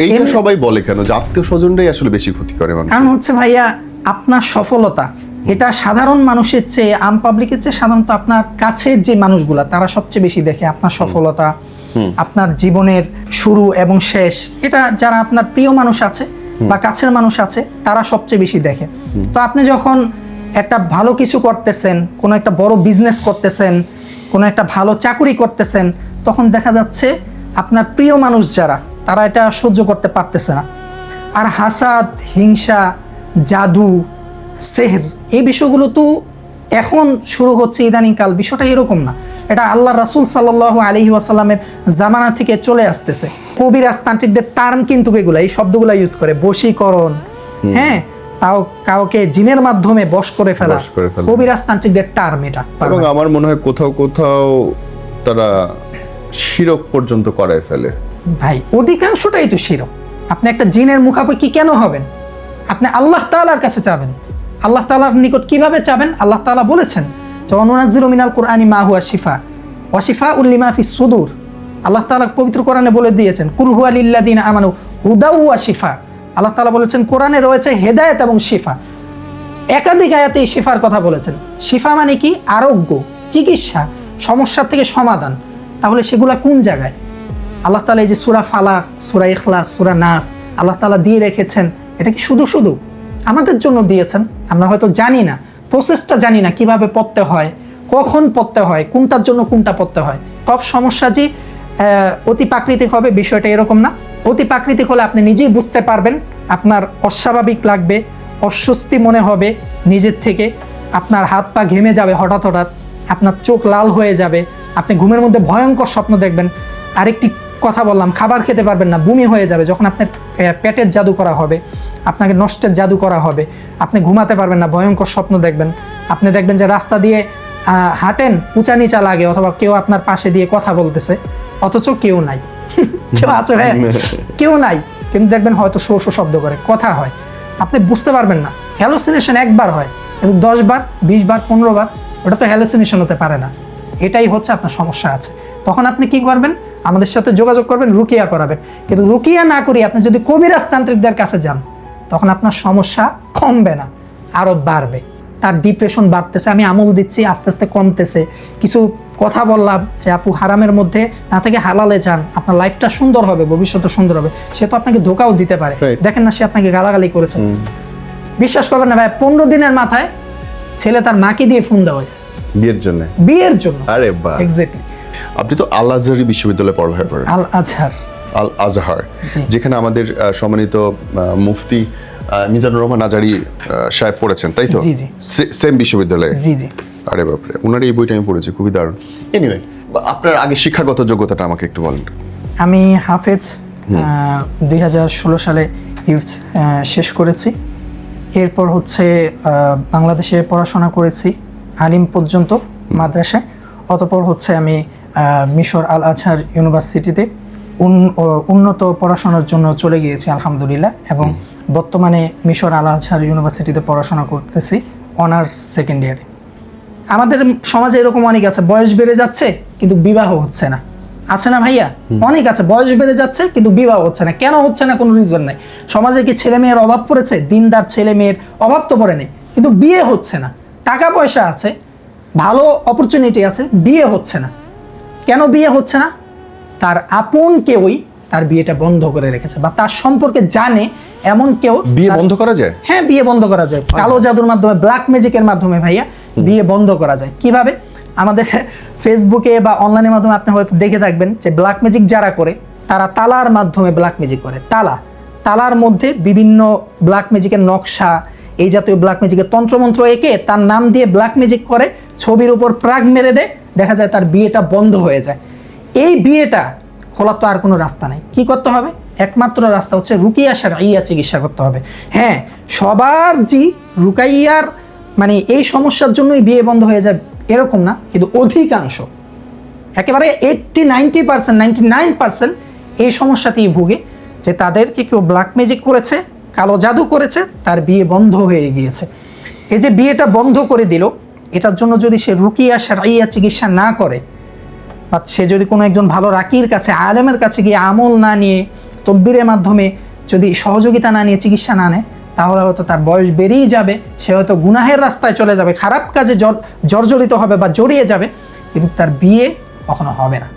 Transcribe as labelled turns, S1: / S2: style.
S1: এইটা সবাই বলে কেন যে আত্মীয় স্বজনরাই আসলে বেশি ক্ষতি করে মানুষ?
S2: কারণ হচ্ছে ভাইয়া, আপনার সফলতা এটা সাধারণ মানুষের চেয়ে, আম পাবলিকের চেয়ে সাধারণত আপনার কাছের যে মানুষগুলা তারা সবচেয়ে বেশি দেখে আপনার সফলতা, আপনার জীবনের শুরু এবং শেষ। এটা যারা আপনার প্রিয় মানুষ আছে বা কাছের মানুষ আছে তারা সবচেয়ে বেশি দেখে। তো আপনি যখন একটা ভালো কিছু করতেছেন, কোনো একটা বড় বিজনেস করতেছেন, কোনো একটা ভালো চাকরি করতেছেন, তখন দেখা যাচ্ছে আপনার প্রিয় মানুষ যারা তারা এটা সহ্য করতে পারতেছে না। আর হাসাদ, হিংসা, জাদু, সেহর, এই বিষয়গুলো তো এখন শুরু হচ্ছে ইদানিংকাল, বিষয়টা এরকম না। এটা আল্লাহ রাসূল সাল্লাল্লাহু আলাইহি ওয়াসাল্লামের জামানা থেকে চলে আসতেছে। কবিরাজতান্ত্রিকদের টার্ম কিন্তু এগুলা, এই শব্দগুলা ইউজ করে, বশীকরণ, হ্যাঁ, তাও কাউকে জিনের মাধ্যমে বশ করে ফেলা, কবিরাজতান্ত্রিকদের টার্ম এটা।
S1: এবং আমার মনে হয় কোথাও কোথাও তারা শিরক পর্যন্ত করায় ফেলে।
S2: ভাই অধিকাংশটাই তো শিরক। আপনি একটা জিনের মুখাপেক্ষি কেন হবেন? আপনি আল্লাহ তাআলার কাছে চাবেন। আল্লাহ তাআলার নিকট কিভাবে চাবেন? আল্লাহ তাআলা বলেছেন যে ওয়ানুনাজ্জিলু মিনাল কুরআনি মা হুয়া শিফা ওয়া শিফাউল লিমা ফিস সুদূর। আল্লাহ তাআলা পবিত্র কোরআনে বলে দিয়েছেন কুল হুয়া লিল্লাযিনা আমানু হুদাউ ওয়া শিফা। আল্লাহ তাআলা বলেছেন কোরআনে রয়েছে হেদায়েত এবং শিফা। একাধিক আয়াতে এই শিফার কথা বলেছেন। শিফা মানে কি? আরোগ্য, চিকিৎসা, সমস্যা থেকে সমাধান। তাহলে সেগুলা কোন জায়গায়? আল্লাহ তাআলা এই যে সূরা ফালাক, সূরা ইখলাস, সূরা নাস আল্লাহ তাআলা দিয়ে রেখেছেন, এটা কি শুধু শুধু আমাদের জন্য দিয়েছেন? আমরা হয়তো জানি না, প্রসেসটা জানি না কিভাবে পড়তে হয়, কখন পড়তে হয়, কোনটার জন্য কোনটা পড়তে হয়। সব সমস্যা যে অতি প্রাকৃতিক হবে বিষয়টা এরকম না। অতি প্রাকৃতিক হলে আপনি নিজেই বুঝতে পারবেন, আপনার অস্বাভাবিক লাগবে, অস্বস্তি মনে হবে নিজের থেকে, আপনার হাত পা ঘেমে যাবে হঠাৎ হঠাৎ, আপনার চোখ লাল হয়ে যাবে, আপনি ঘুমের মধ্যে ভয়ঙ্কর স্বপ্ন দেখবেন। আরেকটি কথা বললাম, খাবার খেতে পারবেন না, বমি হয়ে যাবে। যখন আপনার পেটের জাদু করা হবে, আপনাকে নষ্টের জাদু করা হবে, আপনি ঘুমাতে পারবেন না, ভয়ঙ্কর স্বপ্ন দেখবেন। আপনি দেখবেন যে রাস্তা দিয়ে হাঁটেন, উঁচা নিচা লাগে, অথবা কেউ আপনার পাশে দিয়ে কথা বলতেছে অথচ কেউ নাই। কেউ আছে ভাই? কেউ নাই, কিন্তু দেখবেন হয়তো শো শো শব্দ করে কথা হয়, আপনি বুঝতে পারবেন না। হ্যালোসিনেশন একবার হয়, কিন্তু 10 বার, 20 বার, 15 বার ওটা তো হ্যালোসিনেশন হতে পারে না। এটাই হচ্ছে আপনার সমস্যা আছে। তখন আপনি কি করবেন? আমাদের সাথে যোগাযোগ করবেন, রুকিয়া করাবেন। কিন্তু রুকিয়া না করি আপনি যদি কবিরাজতান্ত্রিকদের কাছে যান, তখন আপনার সমস্যা কমবে না, আরো বাড়বে। তার ডিপ্রেশন বাড়তেছে, আমি আমল দিচ্ছি, আস্তে আস্তে কমতেছে। কিছু কথা বললাম যে আপু হারামের মধ্যে না থেকে হালালে যান, আপনার লাইফটা সুন্দর হবে, ভবিষ্যৎটা সুন্দর হবে, সে তো আপনাকে ধোকাও দিতে পারে। দেখেন না, সে আপনাকে গালাগালি করেছে, বিশ্বাস করবেন না ভাই, 15 দিনের মাথায় ছেলে তার মাকে দিয়ে ফোন দেওয়া হয়েছে বিয়ের জন্য।
S1: আরে বাহ,
S2: এক্স্যাক্টলি।
S1: আপনি তো আল আজহারি বিশ্ববিদ্যালয়ে পড়ালেখা করেন। আল আজহার, যেখানে আমাদের সম্মানিত মুফতি মিজানুর রহমান আজারি সাহেব পড়েছেন, তাই তো?
S2: জি জি,
S1: সেম বিশ্ববিদ্যালয়ে।
S2: জি জি।
S1: আরে বাপরে, ওনার এই বইটা আমি পড়েছি, খুবই দারুণ। এনিওয়ে, আপনার আগে শিক্ষাগত যোগ্যতাটা আমাকে একটু বলেন।
S2: আমি হাফেজ 2016 সালে হিফজ শেষ করেছি। এরপর হচ্ছে বাংলাদেশে পড়াশোনা করেছি আলিম পর্যন্ত মাদ্রাসায়। অতঃপর হচ্ছে আমি মিশর আল আজহার ইউনিভার্সিটিতে উন্নত পড়াশোনার জন্য চলে গিয়েছি আলহামদুলিল্লাহ, এবং বর্তমানে মিশর আল আজহার ইউনিভার্সিটিতে পড়াশোনা করতেছি অনার্স সেকেন্ড ইয়ারে। আমাদের সমাজে এরকম অনেক আছে, বয়স বেড়ে যাচ্ছে কিন্তু বিবাহ হচ্ছে না, আছে না ভাইয়া? অনেক আছে, বয়স বেড়ে যাচ্ছে কিন্তু বিবাহ হচ্ছে না। কেন হচ্ছে না? কোনো রিজন নাই। সমাজে কি ছেলে মেয়ের অভাব পড়েছে? দিনদার ছেলে মেয়ের অভাব তো পড়ে নেই, কিন্তু বিয়ে হচ্ছে না। টাকা পয়সা আছে, ভালো অপরচুনিটি আছে, বিয়ে হচ্ছে না। কেন বিয়ে হচ্ছে না? তার আপন কেউই তার বিয়েটা বন্ধ করে রেখেছে, বা তার সম্পর্কে জানে এমন কেউ।
S1: বিয়ে বন্ধ করা যায়?
S2: হ্যাঁ, বিয়ে বন্ধ করা যায় কালো জাদুর মাধ্যমে, ব্ল্যাক ম্যাজিকের মাধ্যমে ভাইয়া বিয়ে বন্ধ করা যায়। কিভাবে? আমাদের ফেসবুকে বা অনলাইনের মাধ্যমে আপনি হয়তো দেখে থাকবেন যে ব্ল্যাক ম্যাজিক যারা করে তারা তালার মাধ্যমে ব্ল্যাক ম্যাজিক করে। তালার মধ্যে বিভিন্ন ব্ল্যাক ম্যাজিকের নকশা, এই জাতীয় ব্ল্যাক ম্যাজিকের তন্ত্রমন্ত্র এঁকে তার নাম দিয়ে ব্ল্যাক ম্যাজিক করে, ছবির উপর প্রাগ মেরে দেয়, দেখা যায় তার বিয়েটা বন্ধ হয়ে যায়। এই বিয়েটা খোলার তো আর কোনো রাস্তা নেই। কি করতে হবে? একমাত্র রাস্তা হচ্ছে রুকিয়া শারঈয়া চিকিৎসা করতে হবে। হ্যাঁ, সবার জি রুকাইয়ার মানে এই সমস্যার জন্যই বিয়ে বন্ধ হয়ে যায় এরকম না, কিন্তু অধিকাংশ, একেবারে 80-90%, 99% এই সমস্যাতেই ভুগে, যে তাদেরকে কেউ ব্ল্যাক ম্যাজিক করেছে, কালো জাদু করেছে, তার বিয়ে বন্ধ হয়ে গিয়েছে। এই যে বিয়েটা বন্ধ করে দিল, এটার জন্য যদি সে রুকিয়া শারঈয়া চিকিৎসা না করে, বা সে যদি কোনো একজন ভালো রাকির কাছে, আলেমের কাছে গিয়ে আমল না নিয়ে, তদবিরের মাধ্যমে যদি সহযোগিতা না নিয়ে চিকিৎসা না নেয়, তাহলে হয়তো তার বয়স বেড়েই যাবে, সে হয়তো গুনাহের রাস্তায় চলে যাবে, খারাপ কাজে জর্জরিত হবে বা জড়িয়ে যাবে, কিন্তু তার বিয়ে কখনো হবে না।